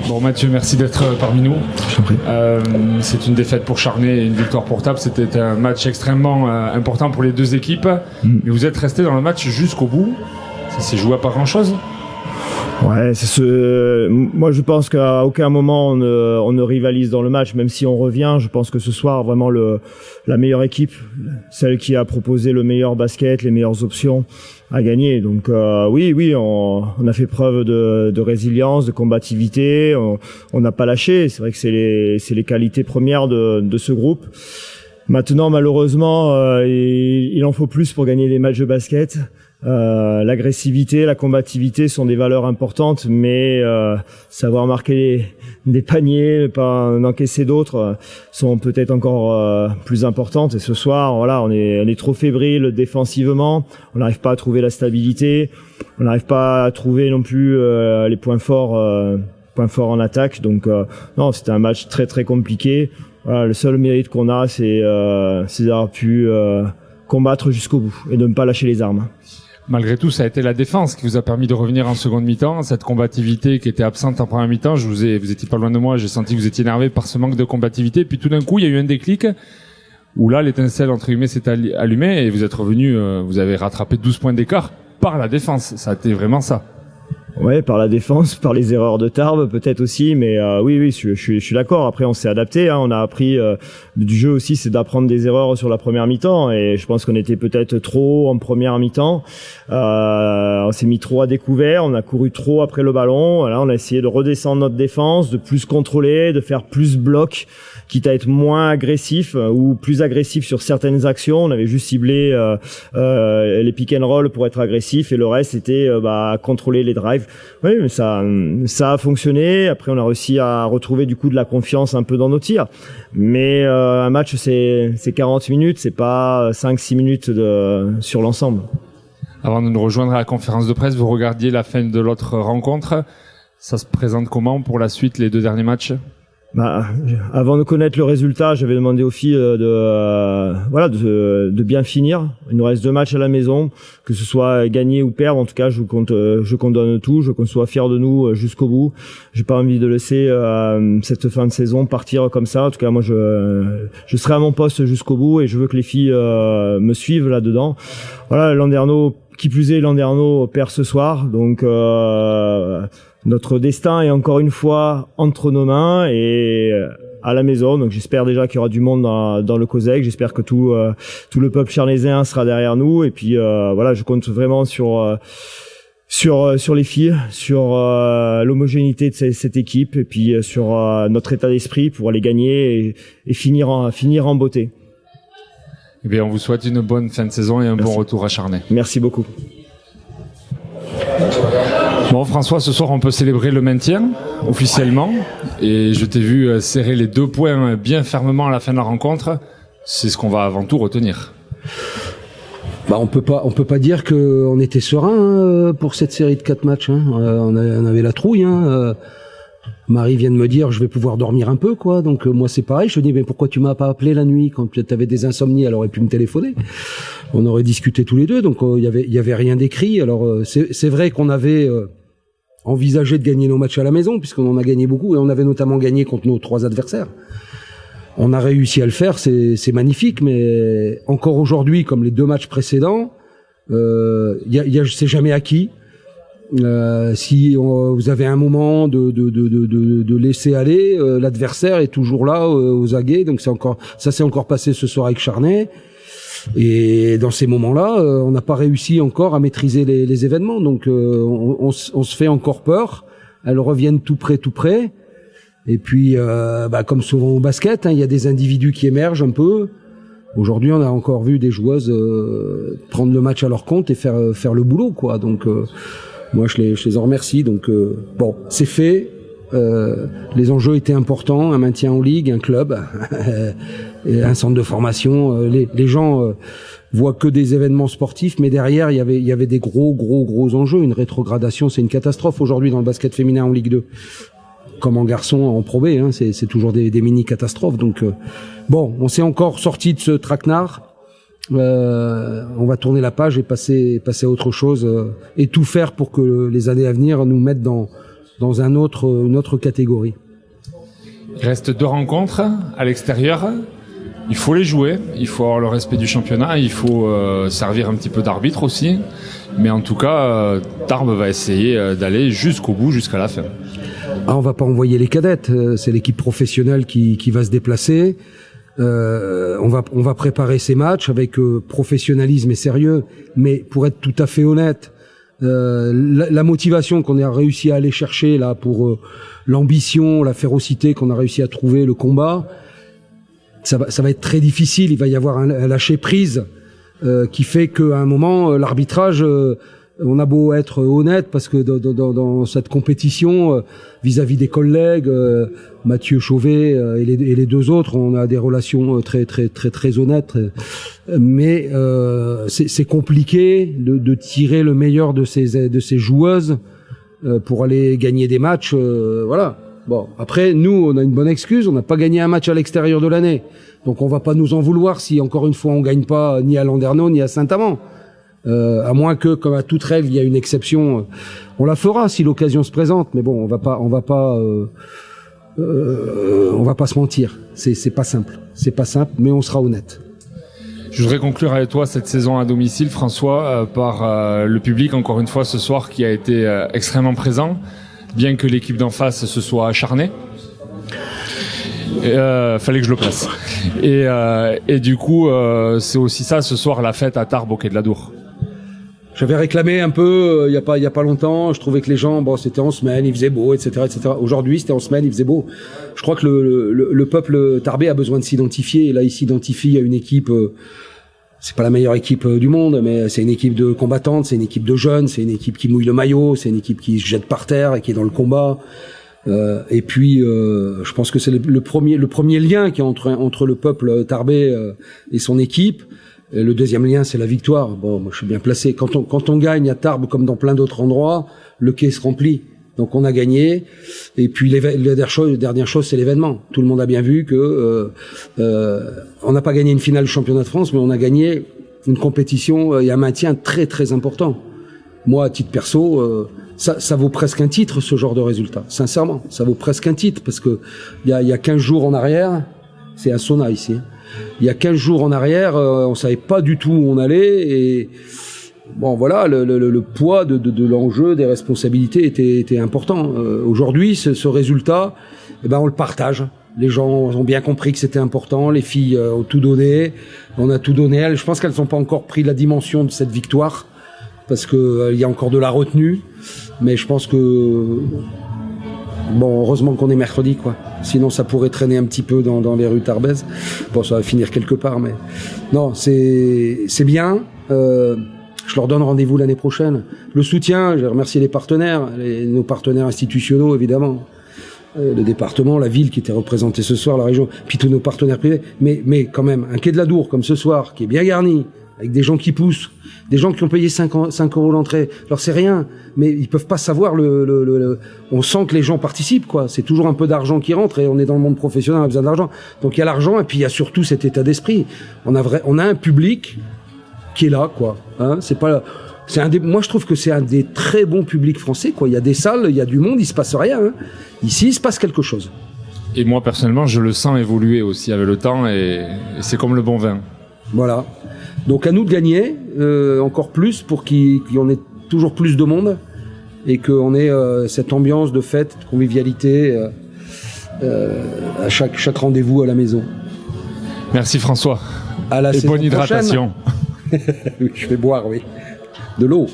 Bon Mathieu, merci d'être parmi nous. Je t'en prie. C'est une défaite pour Charnay et une victoire pour Tarbes. C'était un match extrêmement important pour les deux équipes. Mais vous êtes resté dans le match jusqu'au bout. Ça s'est joué à pas grand-chose. Ouais, moi je pense qu'à aucun moment on ne rivalise dans le match, même si on revient. Je pense que ce soir vraiment la meilleure équipe, celle qui a proposé le meilleur basket, les meilleures options, a gagné. Donc oui, on a fait preuve de résilience, de combativité. On n'a pas lâché. C'est vrai que c'est les qualités premières de ce groupe. Maintenant, malheureusement, il en faut plus pour gagner les matchs de basket. L'agressivité, la combativité sont des valeurs importantes, mais savoir marquer des paniers, ne pas en encaisser d'autres, sont peut-être encore plus importantes. Et ce soir, voilà, on est trop fébrile défensivement, on n'arrive pas à trouver la stabilité, on n'arrive pas à trouver non plus les points forts en attaque. Donc non, c'était un match très très compliqué. Voilà, le seul mérite qu'on a, c'est d'avoir pu combattre jusqu'au bout et de ne pas lâcher les armes. Malgré tout, ça a été la défense qui vous a permis de revenir en seconde mi-temps. Cette combativité qui était absente en première mi-temps, vous étiez pas loin de moi, j'ai senti que vous étiez énervé par ce manque de combativité. Puis tout d'un coup, il y a eu un déclic où là, l'étincelle entre guillemets s'est allumée et vous êtes revenu, vous avez rattrapé 12 points d'écart par la défense. Ça a été vraiment ça. Ouais, par la défense, par les erreurs de Tarbes peut-être aussi, mais oui, je suis d'accord. Après, on s'est adapté, on a appris du jeu aussi, c'est d'apprendre des erreurs sur la première mi-temps, et je pense qu'on était peut-être trop en première mi-temps. On s'est mis trop à découvert, on a couru trop après le ballon. Voilà, on a essayé de redescendre notre défense, de plus contrôler, de faire plus bloc, quitte à être moins agressif ou plus agressif sur certaines actions. On avait juste ciblé les pick and roll pour être agressif, et le reste c'était contrôler les drives. Oui, mais ça a fonctionné. Après, on a réussi à retrouver du coup de la confiance un peu dans nos tirs. Mais un match, c'est 40 minutes, c'est pas 5-6 minutes sur l'ensemble. Avant de nous rejoindre à la conférence de presse, vous regardiez la fin de l'autre rencontre. Ça se présente comment pour la suite, les deux derniers matchs ? Avant de connaître le résultat, j'avais demandé aux filles de bien finir. Il nous reste 2 matchs à la maison, que ce soit gagner ou perdre. En tout cas, je compte donne tout, je veux qu'on soit fiers de nous jusqu'au bout. J'ai pas envie de laisser cette fin de saison partir comme ça. En tout cas, moi, je serai à mon poste jusqu'au bout et je veux que les filles me suivent là-dedans. Voilà, Landerneau, qui plus est, Landerneau perd ce soir, donc notre destin est encore une fois entre nos mains et à la maison. Donc j'espère déjà qu'il y aura du monde dans le COSEC. J'espère que tout le peuple charnaisien sera derrière nous. Et puis je compte vraiment sur les filles, sur l'homogénéité de cette équipe et puis sur notre état d'esprit pour aller gagner et finir en beauté. Eh bien, on vous souhaite une bonne fin de saison et un bon retour à Charnay. Merci beaucoup. Bon, François, ce soir, on peut célébrer le maintien, officiellement. Et je t'ai vu serrer les 2 poings bien fermement à la fin de la rencontre. C'est ce qu'on va avant tout retenir. On peut pas dire qu'on était serein pour cette série de 4 matchs. On avait la trouille. Marie vient de me dire, je vais pouvoir dormir un peu, quoi. Donc moi c'est pareil. Je dis, mais pourquoi tu m'as pas appelé la nuit quand tu avais des insomnies? Elle aurait pu me téléphoner. On aurait discuté tous les deux. Donc il y avait rien d'écrit. Alors c'est vrai qu'on avait envisagé de gagner nos matchs à la maison, puisqu'on en a gagné beaucoup, et on avait notamment gagné contre nos 3 adversaires. On a réussi à le faire, c'est magnifique, mais encore aujourd'hui, comme les 2 matchs précédents, c'est jamais acquis. Si vous avez un moment de laisser aller, l'adversaire est toujours là aux aguets. Donc ça s'est encore passé ce soir avec Charnay. Et dans ces moments-là, on n'a pas réussi encore à maîtriser les événements. Donc on se fait encore peur. Elles reviennent tout près. Et puis comme souvent au basket, il y a des individus qui émergent un peu. Aujourd'hui, on a encore vu des joueuses prendre le match à leur compte et faire le boulot, quoi. Donc moi, je les en remercie. Donc c'est fait. Les enjeux étaient importants, un maintien en ligue, un club, et un centre de formation. Les gens voient que des événements sportifs, mais derrière il y avait des gros enjeux. Une rétrogradation, c'est une catastrophe aujourd'hui dans le basket féminin en Ligue 2, comme en garçon en Pro B. C'est toujours des mini catastrophes. Donc on s'est encore sorti de ce traquenard. On va tourner la page et passer à autre chose, et tout faire pour que les années à venir nous mettent dans dans une autre catégorie. Il reste 2 rencontres à l'extérieur. Il faut les jouer, il faut avoir le respect du championnat, il faut servir un petit peu d'arbitre aussi. Mais en tout cas, Tarbes va essayer d'aller jusqu'au bout, jusqu'à la fin. Ah, on va pas envoyer les cadettes, c'est l'équipe professionnelle qui va se déplacer. On va préparer ces matchs avec professionnalisme et sérieux. Mais pour être tout à fait honnête, la motivation qu'on a réussi à aller chercher là pour l'ambition, la férocité qu'on a réussi à trouver, le combat, ça va être très difficile. Il va y avoir un lâcher prise qui fait qu'à un moment l'arbitrage, on a beau être honnête parce que dans cette compétition vis-à-vis des collègues, Mathieu Chauvet et les 2 autres, on a des relations très honnêtes, mais c'est compliqué de tirer le meilleur de ces joueuses pour aller gagner des matchs, voilà. Bon, après, nous, on a une bonne excuse, on n'a pas gagné un match à l'extérieur de l'année. Donc on va pas nous en vouloir si, encore une fois, on gagne pas ni à Landerneau, ni à Saint-Amand. À moins que, comme à toute règle, il y a une exception. On la fera si l'occasion se présente, mais bon, on va pas se mentir. C'est pas simple. C'est pas simple, mais on sera honnête. Je voudrais conclure avec toi cette saison à domicile, François, par le public, encore une fois, ce soir, qui a été extrêmement présent. Bien que l'équipe d'en face se soit acharnée, fallait que je le place. Et du coup, c'est aussi ça ce soir, la fête à Tarbes au Quai de la Dour. J'avais réclamé un peu il y a pas longtemps. Je trouvais que les gens, bon, c'était en semaine, il faisait beau, etc. Aujourd'hui, c'était en semaine, il faisait beau. Je crois que le peuple tarbais a besoin de s'identifier. Et là, il s'identifie à une équipe. C'est pas la meilleure équipe du monde, mais c'est une équipe de combattantes, c'est une équipe de jeunes, c'est une équipe qui mouille le maillot, c'est une équipe qui se jette par terre et qui est dans le combat. Et puis, je pense que c'est le premier lien qui est entre le peuple tarbais et son équipe. Et le deuxième lien, c'est la victoire. Bon, moi, je suis bien placé. Quand on gagne à Tarbes, comme dans plein d'autres endroits, le quai se remplit. Donc on a gagné. Et puis la dernière chose, c'est l'événement. Tout le monde a bien vu que on n'a pas gagné une finale du championnat de France, mais on a gagné une compétition et un maintien très très important. Moi, à titre perso, ça vaut presque un titre, ce genre de résultat. Sincèrement, ça vaut presque un titre parce que il y a 15 jours en arrière, c'est un sauna ici. Il y a 15 jours en arrière, on savait pas du tout où on allait et bon, voilà, le poids de l'enjeu, des responsabilités était important. Aujourd'hui, ce résultat, on le partage. Les gens ont bien compris que c'était important. Les filles ont tout donné. On a tout donné. Je pense qu'elles n'ont pas encore pris la dimension de cette victoire parce que il y a encore de la retenue. Mais je pense que bon, heureusement qu'on est mercredi, quoi. Sinon, ça pourrait traîner un petit peu dans les rues tarbaises. Bon, ça va finir quelque part, mais non, c'est bien. Je leur donne rendez-vous l'année prochaine. Le soutien, j'ai remercié les partenaires, nos partenaires institutionnels, évidemment. Le département, la ville qui était représentée ce soir, la région, puis tous nos partenaires privés. Mais quand même, un quai de la Dour comme ce soir, qui est bien garni, avec des gens qui poussent, des gens qui ont payé 5 euros l'entrée. Alors c'est rien, mais ils peuvent pas savoir on sent que les gens participent, quoi. C'est toujours un peu d'argent qui rentre et on est dans le monde professionnel, on a besoin d'argent. Donc il y a l'argent et puis il y a surtout cet état d'esprit. On a un public qui est là, quoi. Hein, moi je trouve que c'est un des très bons publics français, quoi. Il y a des salles, il y a du monde, il se passe rien. Hein. Ici, il se passe quelque chose. Et moi personnellement, je le sens évoluer aussi avec le temps et c'est comme le bon vin. Voilà. Donc à nous de gagner encore plus pour qu'il y en ait toujours plus de monde et qu'on ait cette ambiance de fête, de convivialité à chaque rendez-vous à la maison. Merci François. À la et bonne hydratation. Je vais boire, oui. De l'eau.